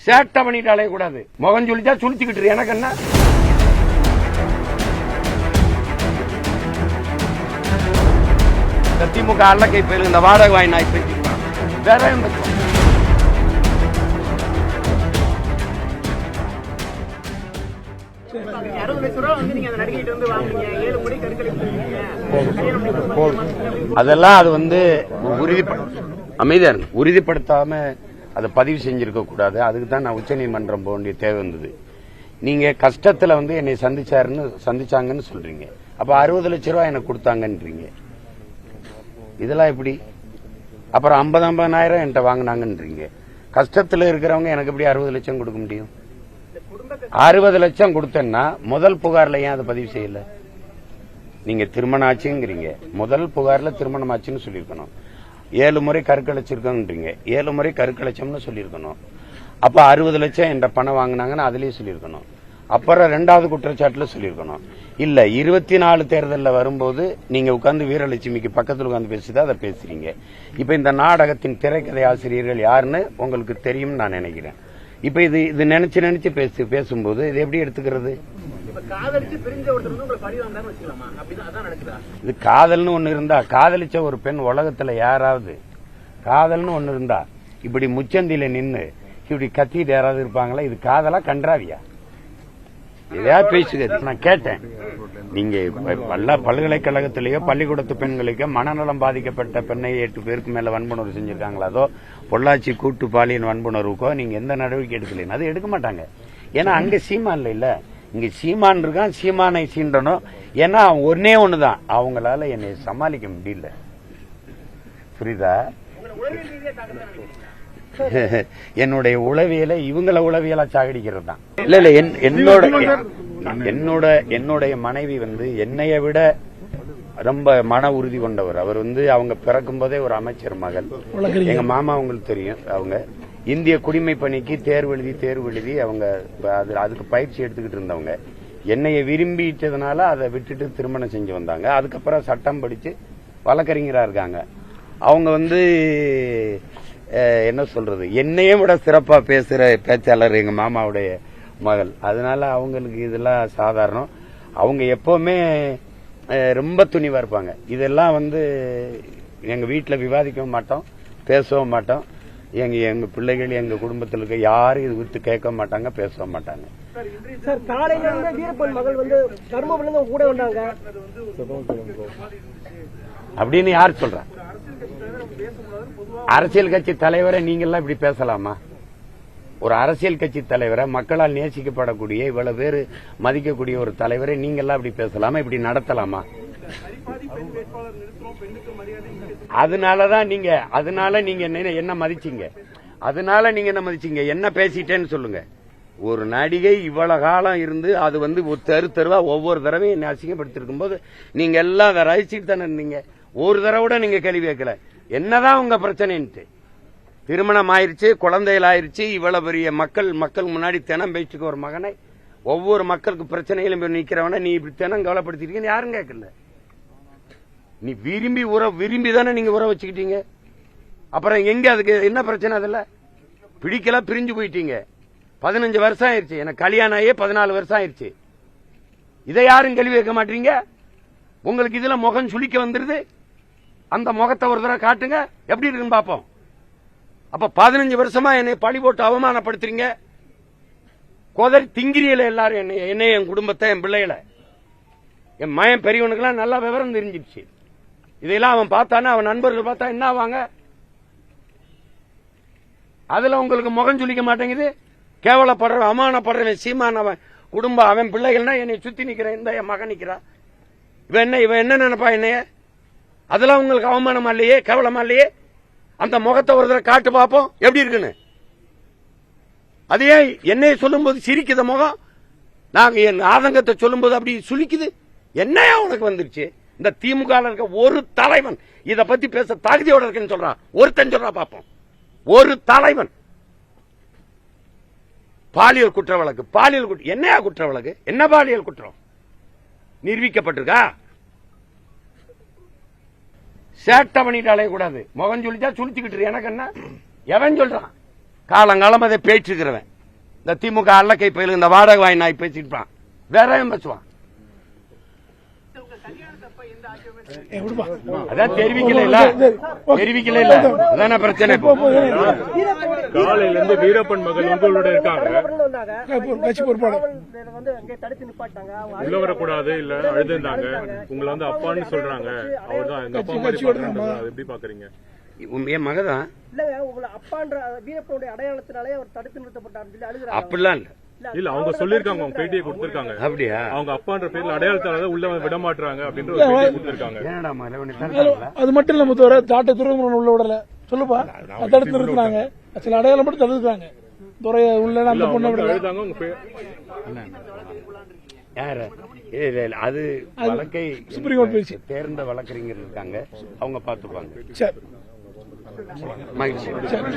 சேட்டை பண்ணிட்டு அலையக்கூடாது. முகம் சொல்லிச்சா சுழிச்சுக்கிட்டு எனக்கு என்ன. திமுக அல்லக்கை பேரு இந்த வாடகை வாய் நாய் பேசிக்கலாம். வேற அதெல்லாம் அது அமைதியா உறுதிப்படுத்தாம அதை பதிவு செஞ்சிருக்க கூடாது. அதுக்கு தான் நான் உச்சநீதிமன்றம் போக வேண்டிய தேவை வந்தது. நீங்க கஷ்டத்துல என்னை சந்திச்சாங்கன்னு சொல்றீங்க. அப்ப 60 லட்சம் ரூபாய் எனக்கு கொடுத்தாங்கன்றீங்க. இதெல்லாம் எப்படி? அப்புறம் 50,000 என்கிட்ட வாங்கினாங்கன்றீங்க. கஷ்டத்துல இருக்கிறவங்க எனக்கு எப்படி 60 லட்சம் கொடுக்க முடியும்? 60 லட்சம் கொடுத்தேன்னா முதல் புகார்ல ஏன் அதை பதிவு செய்யல? நீங்க திருமணம் ஆச்சுங்கிறீங்க. முதல் புகார்ல திருமணம் ஆச்சுன்னு சொல்லியிருக்கணும். 7 முறை கருக்கலைச்சிருக்கோன்றீங்க. 7 முறை கருக்கலைச்சம்னு சொல்லியிருக்கணும். அப்ப 60 லட்சம் என்ற பணம் வாங்கினாங்கன்னு அதுலயே சொல்லியிருக்கணும். அப்புறம் 2வது குற்றச்சாட்டுல சொல்லியிருக்கணும். இல்ல 24 தேர்தலில் வரும்போது நீங்க உட்கார்ந்து வீரலட்சுமிக்கு பக்கத்தில் உட்கார்ந்து பேசிதான் அதை பேசுறீங்க. இப்ப இந்த நாடகத்தின் திரைக்கதை ஆசிரியர்கள் யாருன்னு உங்களுக்கு தெரியும் நான் நினைக்கிறேன். இப்ப இது நினைச்சு பேசும்போது இது எப்படி எடுத்துக்கிறது? இது காதல்னு ஒண்ணு இருந்தா, காதலிச்ச ஒரு பெண் உலகத்துல யாராவது காதல்னு ஒண்ணு இருந்தா இப்படி முச்சந்தில நின்னு இப்படி கத்திட்டு யாராவது இருப்பாங்களா? இது காதலா கன்றாவியா? எதையாவது பேசுகிறது. நான் கேட்டேன், நீங்க பல்கலைக்கழகத்திலேயோ பள்ளிக்கூடத்து பெண்களுக்கோ மனநலம் பாதிக்கப்பட்ட பெண்ணை 8 பேருக்கு மேல வன்புணர்வு செஞ்சிருக்காங்களா? அதோ பொள்ளாச்சி கூட்டு பாலியல் வன்புணர்வுக்கோ நீங்க எந்த நடவடிக்கை எடுக்கல? அது எடுக்க மாட்டாங்க. ஏன்னா அங்க சீமான் இல்ல, இங்க சீமான் இருக்கான். சீமானை சீண்டணும். ஏன்னா ஒன்னே ஒண்ணுதான், அவங்களால என்னை சமாளிக்க முடியல. புரியுதா? என்னுடைய உளவியலை இவங்கள உளவியலா சாகடிக்கிறது தான். இல்ல என்னுடைய மனைவி என்னைய விட ரொம்ப மன உறுதி கொண்டவர். அவர் அவங்க பிறக்கும் போதே ஒரு அமைச்சர் மகள். எங்க மாமா உங்களுக்கு தெரியும். அவங்க இந்திய குடிமை பணிக்கு தேர்வு எழுதி அவங்க அதுக்கு பயிற்சி எடுத்துக்கிட்டு இருந்தவங்க. என்னைய விரும்பிட்டதுனால அதை விட்டுட்டு திருமணம் செஞ்சு வந்தாங்க. அதுக்கப்புறம் சட்டம் படிச்சு வழக்கறிஞரா இருக்காங்க. அவங்க என்ன சொல்றது, என்னையே விட சிறப்பா பேசுற பேச்சாளர் எங்க மாமாவுடைய மகள். அதனால அவங்களுக்கு இதெல்லாம் சாதாரணம். அவங்க எப்பவுமே ரொம்ப துணிவா இருப்பாங்க. இதெல்லாம் எங்க வீட்டுல விவாதிக்கவும் மாட்டோம், பேசவும் மாட்டோம். எங்க பிள்ளைகள் எங்க குடும்பத்தில் இருக்க யாரும் இது குறித்து கேட்க மாட்டாங்க, பேசவும் மாட்டாங்க. சார், காலையில வீரப்பன் மகள் தர்மபுரியில கூட வந்தாங்க அப்படின்னு யார் சொல்ற? அரசியல் கட்சி தலைவரை நீங்க எல்லாம் இப்படி பேசலாமா? ஒரு அரசியல் கட்சி தலைவரை, மக்களால் நேசிக்கப்படக்கூடிய இவ்வளவு பேரு மதிக்கக்கூடிய ஒரு தலைவரை நீங்க எல்லாம் இப்படி பேசலாமா? இப்படி நடத்தலாமா? அதனால நீங்க என்ன மதிச்சீங்க? அதனால நீங்க என்ன மதிச்சீங்க? என்ன பேசிட்டேன்னு சொல்லுங்க. ஒரு நடிகை இவ்வளவு காலம் இருந்து அது தெருவா ஒவ்வொரு தடவையும் என்ன அசிங்கப்படுத்திருக்கும் போது நீங்க எல்லாம் அதை ரசிச்சுட்டு தானே இருந்தீங்க. ஒரு தடவை நீங்க கேள்வி கேட்கல. என்னதான் உங்க பிரச்சனைன்ட்டு. திருமணம் ஆயிருச்சு, குழந்தைகள் ஆயிருச்சு, இவ்வளவு பெரிய மக்கள் முன்னாடி தினம் பேச்சுக்க ஒரு மகனை, ஒவ்வொரு மக்களுக்கு பிரச்சனையிலும் நிக்கிறவன நீ இப்படி தினம் கவலைப்படுத்திருக்கீங்க யாரும் கேட்கல. நீ விரும்பி தானே நீங்க உறவு வச்சுக்கிட்டீங்க. அப்புறம் எங்க அதுக்கு என்ன பிரச்சனை? அதுல பிடிக்கல, பிரிஞ்சு போயிட்டீங்க. 15 வருஷம் ஆயிருச்சு. எனக்கு கல்யாணம் ஆகியே 14 வருஷம் ஆயிருச்சு. இதை யாரும் கேள்வி கேட்க மாட்டீங்க. உங்களுக்கு இதுல முகம் சுளிக்க வந்துருது. அந்த முகத்தை ஒரு தடவை காட்டுங்க, எப்படி இருக்குன்னு பாப்போம். அப்ப 15 வருஷமா என்னை பழி போட்டு அவமானப்படுத்துறீங்க. கோதரி திங்கிரியில எல்லாரும் என்னை என் குடும்பத்தை, என் பிள்ளைகளை, என் மயன் பெரியவனுக்கெல்லாம் நல்லா விவரம் தெரிஞ்சிருச்சு. இதெல்லாம் அவன் பார்த்தானே, அவன் நண்பர்கள் பார்த்தா என்ன ஆவாங்க? அதுல உங்களுக்கு முகம் சுளிக்க மாட்டேங்குது. கேவலப்படுற, அவமானப்படுறவன் சீமான், அவன் குடும்பம், அவன் பிள்ளைகள்னா என்னை சுத்தி நிக்கிறேன். இந்த என் மகன் நிக்கிறா. இவன் என்ன நினைப்பா என்னைய? அதெல்லாம் உங்களுக்கு அவமானமா இல்லையே, கேவலமா இல்லையே? அந்த முகத்தை ஒரு தடவை காட்டு பார்ப்போம் எப்படி இருக்குன்னு. அதையே என்னைய சொல்லும் போது சிரிக்குத முகம், நாங்க என் ஆதங்கத்தை சொல்லும் போது அப்படி சுளிக்குது. என்னையா உனக்கு வந்துருச்சு? இந்த திமுக இருக்க ஒரு தலைவன் இத பத்தி பேச தகுதியோட இருக்குன்னு சொல்றான். ஒருத்தன் சொல்றா பார்ப்போம். ஒரு தலைவன். பாலியல் குற்ற வழக்கு, என்னையா குற்ற வழக்கு? என்ன பாலியல் குற்றம் நிரூபிக்கப்பட்டிருக்கா? சேட்டை பண்ணிட்டு அலையக்கூடாது. முகம் சொல்லிச்சா சுழிச்சுக்கிட்டு எனக்கு என்ன? எவன் சொல்றான்? காலங்காலம் அதை பேச்சுக்கிறவன். இந்த திமுக அல்லக்கை பயிலு இந்த வாடகை வாய் நாய் பேசிட்டு வேற ஏன் பேசுவான்? அதான் தெரிவிக்கல இல்ல அதான பிரச்சனை. காலையில இருந்து வீரப்பன் மகள் உங்களோட இருக்காங்க, உள்ள வரக்கூடாது இல்ல அழுதுந்தாங்க, உங்களை வந்து அப்பான்னு சொல்றாங்க, அவர்தான் எங்க அப்பா மாதிரி பண்றாங்க. அது எப்படி பாக்குறீங்க? என் மகதான் இல்லங்க உங்களை அப்பான்ற வீரப்பனுடைய அடையாளத்தினாலே அவர் தடுத்து நிறுத்தப்பட்டார் அழுகிறாங்க. அப்படிலாம் இல்ல இல்ல அவங்க சொல்லிருக்காங்க, அவங்க பேட்டியை கொடுத்திருக்காங்க. அப்படியா? அவங்க அப்பான்ற பேர்ல அடையாளத்தால உள்ள விட மாட்டாங்க அப்படின்னு ஒரு பேட்டியை கொடுத்திருக்காங்க. என்னடா மலை அது மட்டும் இல்ல முத்தவர தாட்டை துறைமுகம் உள்ள விடல சொல்லுப்பா, தடுத்து நிறுத்தினாங்க. சில அடையாளம் மட்டும் தடுத்துக்காங்க. துறைய உள்ள அந்த பொண்ணை விட எழுதாங்க உங்க பேர் யாரு? இல்ல அது வழக்கை சுப்ரீம் கோர்ட் பேசி தேர்ந்த வழக்கறிஞர் இருக்காங்க, அவங்க பாத்துப்பாங்க. சரி மகிழ்ச்சி. சரி.